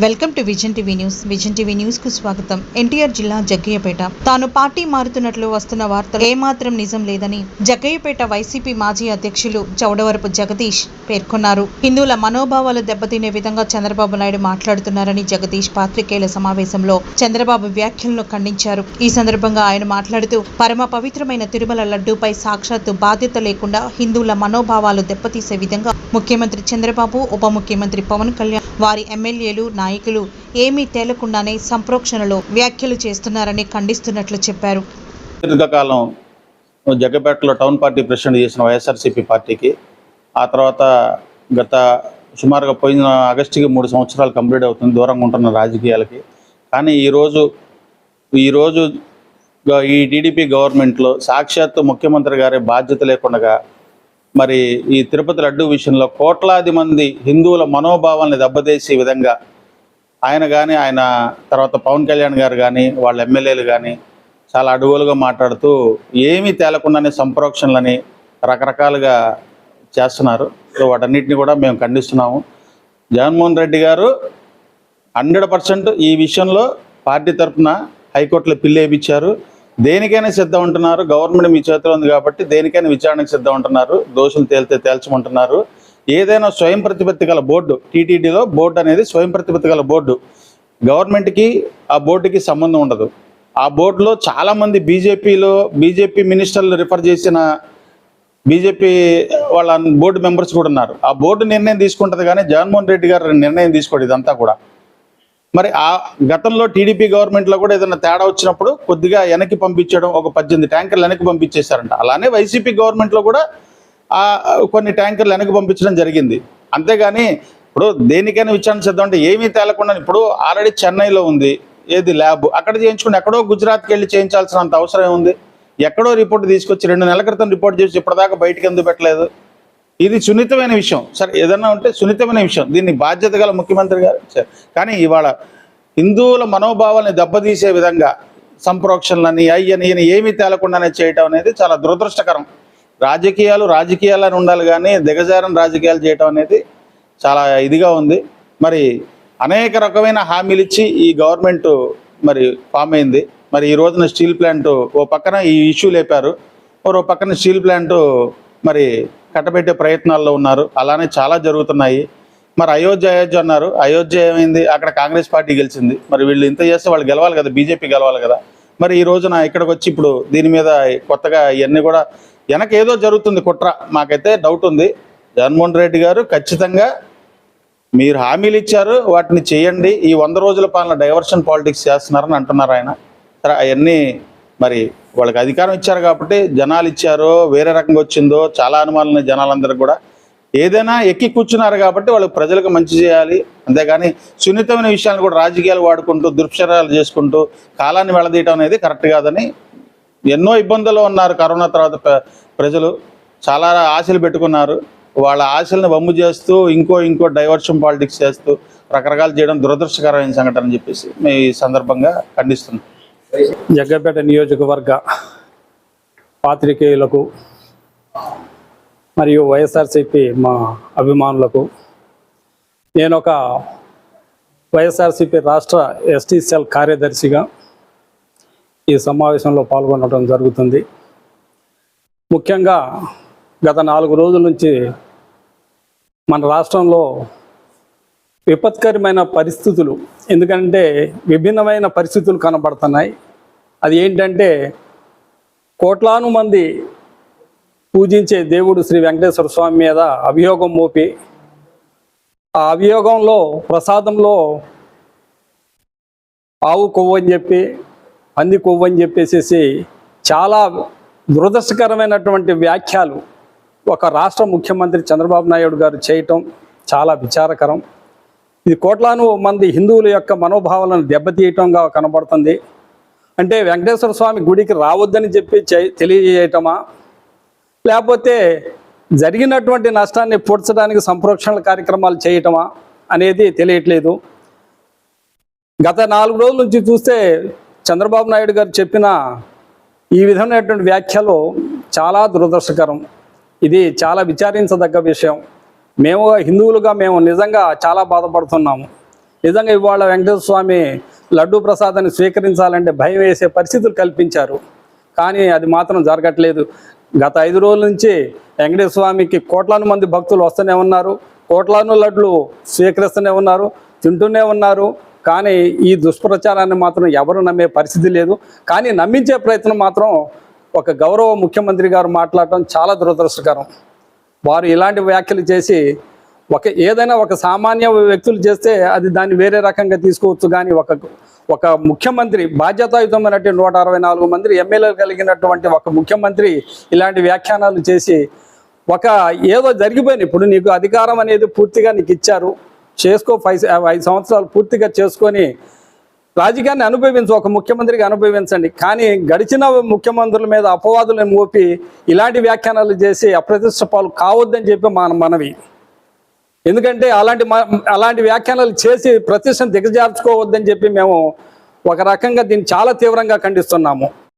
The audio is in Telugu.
Welcome to vision TV news. Vision TV news కు స్వాగతం. ఎన్టీఆర్ జిల్లా జగ్గయ్యపేట తాను పార్టీ మారుతున్నట్లు వస్తున్న వార్తలు ఏమాత్రం నిజం లేదని జగ్గయ్యపేట వైసీపీ మాజీ అధ్యక్షులు చౌడవరపు జగదీష్ పేర్కొన్నారు. హిందువుల మనోభావాలు దెబ్బతినే విధంగా చంద్రబాబు నాయుడు మాట్లాడుతున్నారని జగదీష్ పాత్రికేయుల సమావేశంలో చంద్రబాబు వ్యాఖ్యలను ఖండించారు. ఈ సందర్భంగా ఆయన మాట్లాడుతూ పరమ పవిత్రమైన తిరుమల లడ్డూపై సాక్షాత్తు బాధ్యత లేకుండా హిందువుల మనోభావాలు దెబ్బతీసే విధంగా ముఖ్యమంత్రి చంద్రబాబు, ఉప ముఖ్యమంత్రి పవన్ కళ్యాణ్, వారి ఎమ్మెల్యేలు, నాయకులు ఏమీ తేలకుండానే సంప్రోక్షణలో వ్యాఖ్యలు చేస్తున్నారని ఖండిస్తున్నట్లు చెప్పారు. దీర్ఘకాలం జగ్గపేటలో టౌన్ పార్టీ ప్రెసిడెంట్ చేసిన వైఎస్ఆర్సీపీ పార్టీకి ఆ తర్వాత గత సుమారుగా పోయిన ఆగస్టుకి 3 సంవత్సరాలు కంప్లీట్ అవుతుంది దూరంగా ఉంటున్న రాజకీయాలకి. కానీ ఈరోజు ఈ టీడీపీ గవర్నమెంట్లో సాక్షాత్తు ముఖ్యమంత్రి గారి బాధ్యత లేకుండా మరి ఈ తిరుపతి లడ్డు విషయంలో కోట్లాది మంది హిందువుల మనోభావాల్ని దెబ్బతీసే విధంగా ఆయన కానీ, ఆయన తర్వాత పవన్ కళ్యాణ్ గారు కానీ, వాళ్ళ ఎమ్మెల్యేలు కానీ చాలా అడుగులుగా మాట్లాడుతూ ఏమీ తేలకుండానే సంప్రోక్షణలని రకరకాలుగా చేస్తున్నారు. సో వాటన్నిటిని కూడా మేము ఖండిస్తున్నాము. జగన్మోహన్ రెడ్డి గారు 100% ఈ విషయంలో పార్టీ తరఫున హైకోర్టులో పిల్లు వేయించారు. దేనికైనా సిద్ధం ఉంటున్నారు. గవర్నమెంట్ మీ చేతిలో ఉంది కాబట్టి దేనికైనా విచారణకు సిద్ధం ఉంటున్నారు. దోషులు తేలితే తేల్చమంటున్నారు. ఏదైనా స్వయం ప్రతిపత్తి గల బోర్డు, టీటీడీలో బోర్డు అనేది స్వయం ప్రతిపత్తి గల బోర్డు. గవర్నమెంట్కి ఆ బోర్డుకి సంబంధం ఉండదు. ఆ బోర్డులో చాలామంది బీజేపీ మినిస్టర్లు రిఫర్ చేసిన బీజేపీ వాళ్ళ బోర్డు మెంబర్స్ కూడా ఉన్నారు. ఆ బోర్డు నిర్ణయం తీసుకుంటుంది కానీ జగన్మోహన్ రెడ్డి గారు నిర్ణయం తీసుకోండి. ఇదంతా కూడా మరి ఆ గతంలో టీడీపీ గవర్నమెంట్లో కూడా ఏదైనా తేడా వచ్చినప్పుడు కొద్దిగా వెనక్కి పంపించడం, ఒక 18 ట్యాంకర్లు వెనక్కి పంపించేశారంట. అలానే వైసీపీ గవర్నమెంట్లో కూడా కొన్ని ట్యాంకర్లు వెనక్కి పంపించడం జరిగింది. అంతేగాని ఇప్పుడు దేనికైనా విచారణ చేద్దాం అంటే ఏమీ తేలకుండా ఇప్పుడు ఆల్రెడీ చెన్నైలో ఉంది ఏది ల్యాబ్, అక్కడ చేయించుకుని ఎక్కడో గుజరాత్కి వెళ్ళి చేయించాల్సినంత అవసరం ఏముంది? ఎక్కడో రిపోర్ట్ తీసుకొచ్చి 2 నెలల క్రితం రిపోర్ట్ చేసి ఇప్పటిదాకా బయటకు ఎందుకు పెట్టలేదు? ఇది సున్నితమైన విషయం. సరే, ఏదన్నా ఉంటే సున్నితమైన విషయం, దీన్ని బాధ్యత గల ముఖ్యమంత్రి గారు. కానీ ఇవాళ హిందువుల మనోభావాల్ని దెబ్బతీసే విధంగా సంప్రోక్షణలని అయ్యని ఏమీ తేలకుండానే చేయటం అనేది చాలా దురదృష్టకరం. రాజకీయాలని ఉండాలి కానీ దిగజారని రాజకీయాలు చేయటం అనేది చాలా ఇదిగా ఉంది. మరి అనేక రకమైన హామీలు ఇచ్చి ఈ గవర్నమెంట్ మరి ఫామ్ అయింది. మరి ఈ రోజున స్టీల్ ప్లాంట్ ఓ పక్కన ఈ ఇష్యూ లేపారు, ఓ పక్కన స్టీల్ ప్లాంట్ మరి కట్టబెట్టే ప్రయత్నాల్లో ఉన్నారు. అలానే చాలా జరుగుతున్నాయి. మరి అయోధ్య అన్నారు. అయోధ్య ఏమైంది? అక్కడ కాంగ్రెస్ పార్టీ గెలిచింది. మరి వీళ్ళు ఇంత చేస్తే వాళ్ళు గెలవాలి కదా, బీజేపీ గెలవాలి కదా. మరి ఈ రోజున ఇక్కడికి వచ్చి ఇప్పుడు దీని మీద కొత్తగా ఇవన్నీ కూడా వెనక ఏదో జరుగుతుంది కుట్ర. మాకైతే డౌట్ ఉంది. జగన్మోహన్ రెడ్డి గారు ఖచ్చితంగా మీరు హామీలు ఇచ్చారు, వాటిని చేయండి. ఈ 100 రోజుల పాలన డైవర్షన్ పాలిటిక్స్ చేస్తున్నారని అంటున్నారు ఆయన. సరే, అవన్నీ మరి వాళ్ళకి అధికారం ఇచ్చారు కాబట్టి జనాలు ఇచ్చారో వేరే రకంగా వచ్చిందో చాలా అనుమానాలు జనాలందరికీ కూడా. ఏదైనా ఎక్కి కూర్చున్నారు కాబట్టి వాళ్ళకి ప్రజలకు మంచి చేయాలి. అంతేగాని సున్నితమైన విషయాలను కూడా రాజకీయాలు వాడుకుంటూ దుర్ప్రచారాలు చేసుకుంటూ కాలాన్ని వెళ్ళదీయటం అనేది కరెక్ట్ కాదని ఎన్నో ఇబ్బందులు ఉన్నారు. కరోనా తర్వాత ప్రజలు చాలా ఆశలు పెట్టుకున్నారు. వాళ్ళ ఆశలను వమ్ము చేస్తూ ఇంకో డైవర్షన్ పాలిటిక్స్ చేస్తూ రకరకాలు చేయడం దురదృష్టకరమైన సంఘటన అని చెప్పేసి మేము ఈ సందర్భంగా ఖండిస్తున్నాం. జగ్గపేట నియోజకవర్గ పాత్రికేయులకు మరియు వైఎస్ఆర్సీపీ మా అభిమానులకు, నేను ఒక వైఎస్ఆర్సీపీ రాష్ట్ర ఎస్టీ సెల్ కార్యదర్శిగా ఈ సమావేశంలో పాల్గొనడం జరుగుతుంది. ముఖ్యంగా గత 4 రోజుల నుంచి మన రాష్ట్రంలో విపత్కరమైన పరిస్థితులు, ఎందుకంటే విభిన్నమైన పరిస్థితులు కనబడుతున్నాయి. అది ఏంటంటే కోట్లాను మంది పూజించే దేవుడు శ్రీ వెంకటేశ్వర స్వామి మీద అభియోగం మోపి ఆ అభియోగంలో ప్రసాదంలో ఆవు కొవ్వు అని చెప్పి, పంది కొవ్వు అని చెప్పేసి చాలా దురదృష్టకరమైనటువంటి వ్యాఖ్యలు ఒక రాష్ట్ర ముఖ్యమంత్రి చంద్రబాబు నాయుడు గారు చేయటం చాలా విచారకరం. ఇది కోట్లాను మంది హిందువుల యొక్క మనోభావాలను దెబ్బతీయటంగా కనబడుతుంది. అంటే వెంకటేశ్వర స్వామి గుడికి రావద్దని చెప్పి తెలియజేయటమా, లేకపోతే జరిగినటువంటి నష్టాన్ని పూడ్చడానికి సంప్రోక్షణ కార్యక్రమాలు చేయటమా అనేది తెలియట్లేదు. గత 4 రోజుల నుంచి చూస్తే చంద్రబాబు నాయుడు గారు చెప్పిన ఈ విధమైనటువంటి వ్యాఖ్యలు చాలా దురదృష్టకరం. ఇది చాలా విచారించదగ్గ విషయం. మేము హిందువులుగా మేము నిజంగా చాలా బాధపడుతున్నాము. నిజంగా ఇవాళ వెంకటేశ్వర స్వామి లడ్డూ ప్రసాదాన్ని స్వీకరించాలంటే భయం వేసే పరిస్థితులు కల్పించారు. కానీ అది మాత్రం జరగట్లేదు. గత 5 రోజుల నుంచి వెంకటేశ్వర స్వామికి కోట్లాను మంది భక్తులు వస్తూనే ఉన్నారు, కోట్లాను లడ్లు స్వీకరిస్తూనే ఉన్నారు, తింటూనే ఉన్నారు. కానీ ఈ దుష్ప్రచారాన్ని మాత్రం ఎవరు నమ్మే పరిస్థితి లేదు. కానీ నమ్మించే ప్రయత్నం మాత్రం ఒక గౌరవ ముఖ్యమంత్రి గారు మాట్లాడటం చాలా దురదృష్టకరం. వారు ఇలాంటి వ్యాఖ్యలు చేసి ఏదైనా ఒక సామాన్య వ్యక్తులు చేస్తే అది దాన్ని వేరే రకంగా తీసుకోవచ్చు. కానీ ఒక ముఖ్యమంత్రి, బాధ్యతాయుతమైనటువంటి 164 మంది ఎమ్మెల్యేలు కలిగినటువంటి ఒక ముఖ్యమంత్రి ఇలాంటి వ్యాఖ్యానాలు చేసి ఏదో జరిగిపోయింది. ఇప్పుడు నీకు అధికారం అనేది పూర్తిగా నీకు ఇచ్చారు, చేసుకో, 5 సంవత్సరాలు పూర్తిగా చేసుకొని రాజకీయాన్ని అనుభవించు, ఒక ముఖ్యమంత్రిగా అనుభవించండి. కానీ గడిచిన ముఖ్యమంత్రుల మీద అపవాదులను మోపి ఇలాంటి వ్యాఖ్యానాలు చేసి అప్రతిష్ట పాలు కావద్దని చెప్పి మనవి. ఎందుకంటే అలాంటి వ్యాఖ్యానాలు చేసి ప్రతిష్టను దిగజార్చుకోవద్దని చెప్పి మేము ఒక రకంగా దీన్ని చాలా తీవ్రంగా ఖండిస్తున్నాము.